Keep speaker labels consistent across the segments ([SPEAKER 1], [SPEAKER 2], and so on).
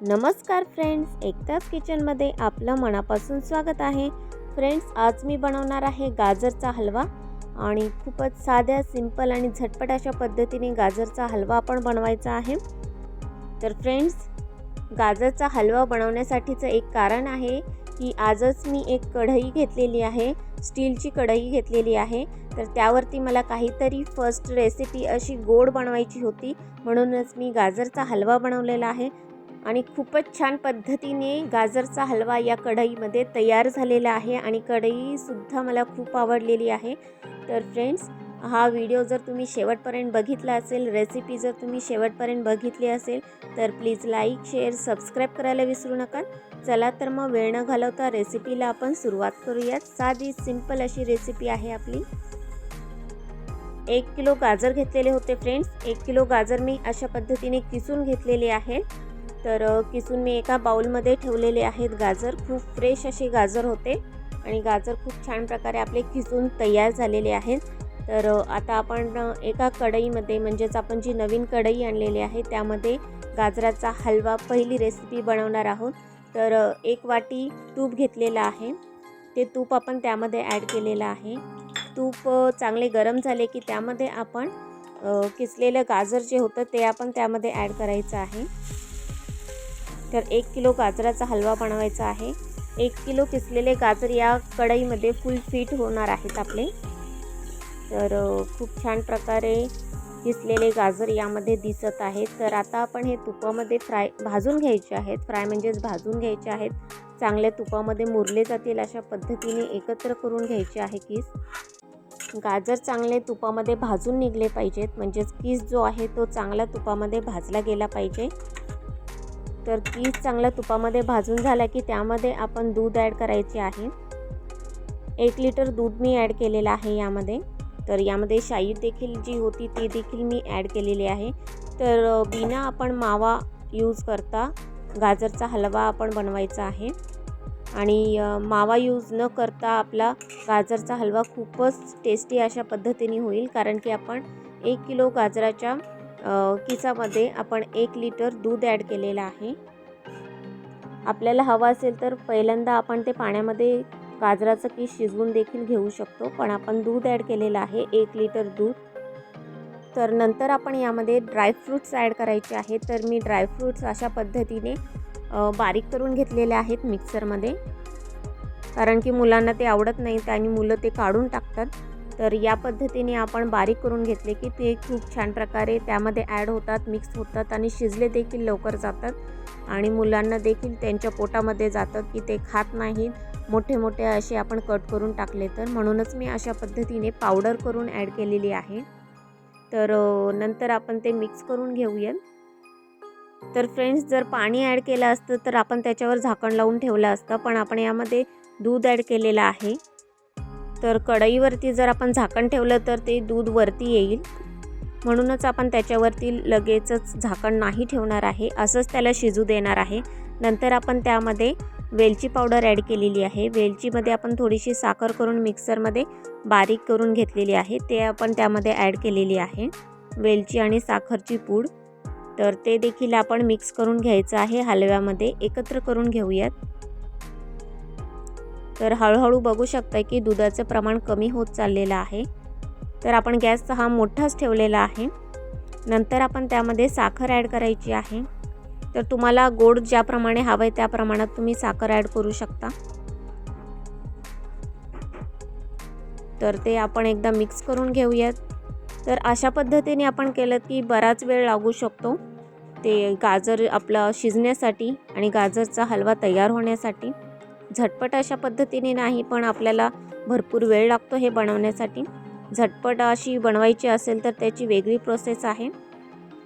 [SPEAKER 1] नमस्कार फ्रेंड्स, एकताच किचनमध्ये आपलं मनापासून स्वागत आहे। फ्रेंड्स, आज मी बनवणार आहे गाजरचा हलवा आणि खूपच साध्या, सिंपल आणि झटपट अशा पद्धतीने गाजरचा हलवा आपण बनवायचा आहे। तर फ्रेंड्स, गाजरचा हलवा बनवण्यासाठीचं एक कारण आहे की आजच मी एक कढई घेतलेली आहे, स्टीलची कढई घेतलेली आहे। तर त्यावरती मला काहीतरी फर्स्ट रेसिपी अशी गोड बनवायची होती, म्हणूनच मी गाजरचा हलवा बनवलेला आहे आणि खूपच छान पद्धतीने गाजरचा हलवा या कढईमध्ये तयार झालेला आहे आणि कढईसुद्धा मला खूप आवडलेली आहे। तर फ्रेंड्स, हा व्हिडिओ जर तुम्ही शेवटपर्यंत बघितला असेल, रेसिपी जर तुम्ही शेवटपर्यंत बघितली असेल तर प्लीज लाईक, शेअर, सबस्क्राईब करायला विसरू नका। चला तर मग वेळ न घालवता रेसिपीला आपण सुरुवात करूयात। साधी सिंपल अशी रेसिपी आहे आपली। 1 किलो गाजर घेतलेले होते फ्रेंड्स। 1 किलो गाजर मी अशा पद्धतीने किसून घेतलेले आहे। तर किसून मी एका बाउलमध्ये ठेवलेले आहेत गाजर। खूप फ्रेश असे गाजर होते आणि गाजर खूप छान प्रकारे आपले किसून तयार झालेले आहेत। तर आता आपण एका कढईमध्ये, म्हणजेच आपण जी नवीन कढई आणलेली आहे त्यामध्ये गाजराचा हलवा पहिली रेसिपी बनवणार आहोत। तर 1 वाटी तूप घेतलेला आहे, ते तूप आपण त्यामध्ये ॲड केलेलं आहे। तूप चांगले गरम झाले की त्यामध्ये आपण किसलेलं गाजर जे होतं ते आपण त्यामध्ये ॲड करायचं आहे। तर 1 किलो गाजराचा हलवा बनवायचा आहे। 1 किलो किसलेले गाजर या कढईमध्ये फुल फिट होणार आहेत आपले। तर खूप छान प्रकारे किसलेले गाजर यामध्ये दिसत आहेत। तर आता आपण हे तुपामध्ये भाजून घ्यायचे आहेत। फ्राय म्हणजेच भाजून घ्यायचे आहेत, चांगल्या तुपामध्ये मुरले जातील अशा पद्धतीने एकत्र करून घ्यायचे आहे किस। गाजर चांगले तुपामध्ये भाजून निघले पाहिजेत, म्हणजेच किस जो आहे तो चांगला तुपामध्ये भाजला गेला पाहिजे। तर किस चांगला तुपामध्ये भाजून झाला की त्यामध्ये आपण दूध ॲड करायचे आहे। 1 लिटर दूध मी ॲड केलेलं आहे यामध्ये। तर यामध्ये शाई देखील जी होती ती देखील मी ॲड केलेली आहे। तर बिना आपण मावा यूज करता गाजरचा हलवा आपण बनवायचा आहे आणि मावा यूज न करता आपला गाजरचा हलवा खूपच टेस्टी अशा पद्धतीने होईल, कारण की आपण 1 किलो गाजराच्या किसामध्ये आपण 1 लिटर दूध ॲड केलेलं आहे। आपल्याला हवा असेल तर पहिल्यांदा आपण ते पाण्यामध्ये गाजराचं किस शिजवून देखील घेऊ शकतो, पण आपण दूध ॲड केलेलं आहे 1 लिटर दूध। तर नंतर आपण यामध्ये ड्रायफ्रूट्स ॲड करायचे आहेत। तर मी ड्रायफ्रूट्स अशा पद्धतीने बारीक करून घेतलेले आहेत मिक्सरमध्ये, कारण की मुलांना ते आवडत नाहीत आणि मुलं ते काढून टाकतात। तर या पद्धतीने आपण बारीक करून घेतले की ते खूप छान प्रकारे त्यामध्ये ॲड होतात, मिक्स होतात आणि शिजले देखील लवकर जातात आणि मुलांना देखील त्यांच्या पोटामध्ये जातात की ते खात नाहीत मोठे मोठे असे आपण कट करून टाकले तर, म्हणूनच मी अशा पद्धतीने पावडर करून ॲड केलेली आहे। तर नंतर आपण ते मिक्स करून घेऊया। तर फ्रेंड्स, जर पाणी ॲड केलं असतं तर आपण त्याच्यावर झाकण लावून ठेवलं असतं, पण आपण यामध्ये दूध ॲड केलेलं आहे। तर कढईवरती जर आपण झाकण ठेवलं तर ते दूध वरती येईल, म्हणूनच आपण त्याच्यावरती लगेचच झाकण नाही ठेवणार आहे, असंच त्याला शिजू देणार आहे। नंतर आपण त्यामध्ये वेलची पावडर ॲड केलेली आहे। वेलचीमध्ये आपण थोडीशी साखर करून मिक्सरमध्ये बारीक करून घेतलेली आहे, ते आपण त्यामध्ये ॲड केलेली आहे, वेलची आणि साखरची पूड। तर ते देखील आपण मिक्स करून घ्यायचं आहे, हलव्यामध्ये एकत्र करून घेऊयात। तर हळूहळू बघू शकता की दुधाचं प्रमाण कमी होत चाललेलं आहे। तर आपण गॅस हा मोठाच ठेवलेला आहे। नंतर आपण त्यामध्ये साखर ॲड करायची आहे। तर तुम्हाला गोड ज्याप्रमाणे हवं आहे त्या प्रमाणात तुम्ही साखर ॲड करू शकता। तर ते आपण एकदा मिक्स करून घेऊयात। तर अशा पद्धतीने आपण केलं की बराच वेळ लागू शकतो ते गाजर आपलं शिजण्यासाठी आणि गाजरचा हलवा तयार होण्यासाठी। झटपट अशा पद्धतीने नाही, पण आपल्याला भरपूर वेळ लागतो हे बनवण्यासाठी। झटपट अशी बनवायची असेल तर त्याची वेगळी प्रोसेस आहे।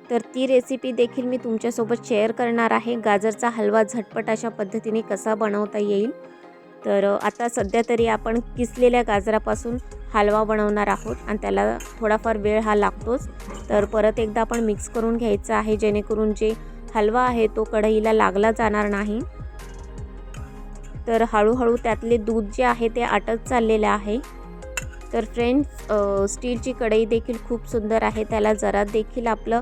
[SPEAKER 1] तर ती रेसिपी देखील मी तुमच्यासोबत शेअर करणार आहे, गाजरचा हलवा झटपट अशा पद्धतीने कसा बनवता येईल। तर आता सध्या तरी आपण किसलेल्या गाजरापासून हलवा बनवणार आहोत आणि त्याला थोडाफार वेळ हा लागतोच। तर परत एकदा आपण मिक्स करून घ्यायचं आहे, जेणेकरून जे हलवा आहे तो कढईला लागला जाणार नाही। तर हळूहळू त्यातले दूध जे आहे ते आटत चाललेलं आहे। तर फ्रेंड्स, स्टीलची कढई देखील खूप सुंदर आहे, त्याला जरा देखील आपलं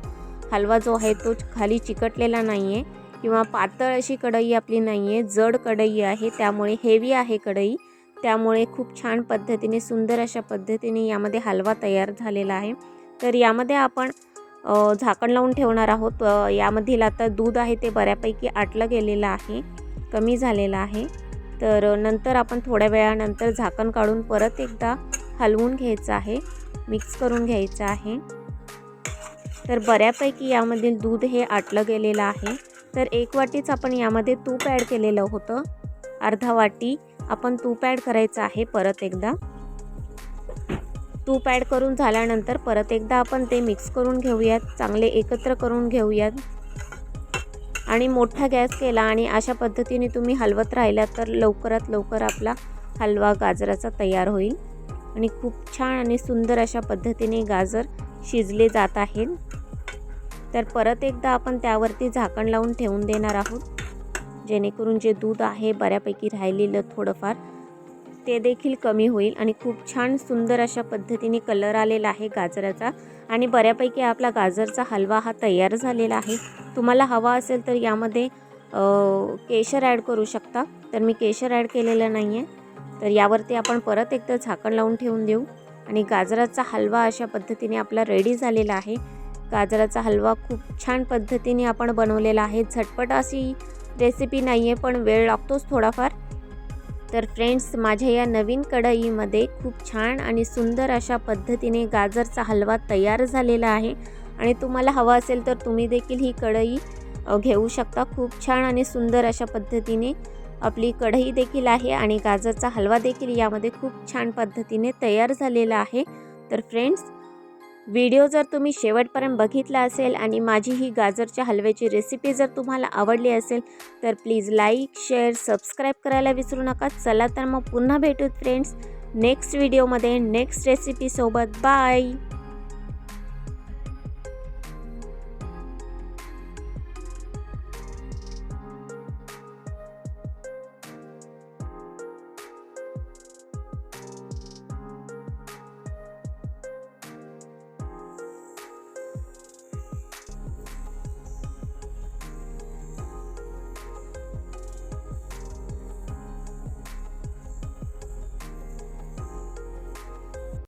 [SPEAKER 1] हलवा जो आहे तो खाली चिकटलेला नाही आहे। किंवा पातळ अशी कढई आपली नाही आहे, जड कढई आहे, त्यामुळे हेवी आहे कढई, त्यामुळे खूप छान पद्धतीने सुंदर अशा पद्धतीने यामध्ये हलवा तयार झालेला आहे। तर यामध्ये आपण झाकण लावून ठेवणार आहोत। यामधील आता दूध आहे ते बऱ्यापैकी आटलं गेलेलं आहे, कमी झालेलं आहे। तर नंतर आपण थोड्या वेळानंतर झाकण काढून परत एकदा हलवून घ्यायचं आहे, मिक्स करून घ्यायचं आहे। तर बऱ्यापैकी यामधील दूध हे आटलं गेलेलं आहे। तर 1 वाटीच आपण यामध्ये तूप ॲड केलेलं होतं, अर्धा वाटी आपण तूप ॲड करायचं आहे परत एकदा। तूप ॲड करून झाल्यानंतर परत एकदा आपण ते मिक्स करून घेऊयात, चांगले एकत्र करून घेऊयात आणि मोठा गॅस केला आणि अशा पद्धतीने तुम्ही हलवत राहिलात तर लवकरात लवकर आपला हलवा गाजराचा तयार होईल आणि खूप छान आणि सुंदर अशा पद्धतीने गाजर शिजले जात आहेत। तर परत एकदा आपण त्यावरती झाकण लावून ठेवून देणार आहोत, जेणेकरून जे दूध आहे बऱ्यापैकी राहिलेलं थोडंफार ते देखील कमी होईल आणि खूप छान सुंदर अशा पद्धतीने कलर आलेला आहे गाजराचा आणि बऱ्यापैकी आपला गाजरचा हलवा हा तयार झालेला आहे। तुम्हाला हवा असेल तर यामध्ये केशर ॲड करू शकता, तर मी केशर ॲड केलेलं नाही आहे। तर यावरती आपण परत एकदा झाकण लावून ठेवून देऊ आणि गाजराचा हलवा अशा पद्धतीने आपला रेडी झालेला आहे। गाजराचा हलवा खूप छान पद्धतीने आपण बनवलेला आहे। झटपट अशी रेसिपी नाही आहे, पण वेळ लागतोच थोडाफार। तर फ्रेंड्स, माझ्या या नवीन कढईमध्ये खूप छान आणि सुंदर अशा पद्धतीने गाजरचा हलवा तयार झालेला आहे आणि तुम्हाला हवा असेल तर तुम्ही देखील ही कढई घेऊ शकता। खूप छान आणि सुंदर अशा पद्धतीने आपली कढई देखील आहे आणि गाजरचा हलवा देखील यामध्ये खूप छान पद्धतीने तयार झालेला आहे। तर फ्रेंड्स, व्हिडिओ जर तुम्ही शेवटपर्यंत बघितला असेल आणि माझी ही गाजरच्या हलव्याची रेसिपी जर तुम्हाला आवडली असेल तर प्लीज लाईक, शेअर, सबस्क्राईब करायला विसरू नका। चला तर मग पुन्हा भेटूत फ्रेंड्स नेक्स्ट व्हिडिओमध्ये नेक्स्ट रेसिपीसोबत। बाय।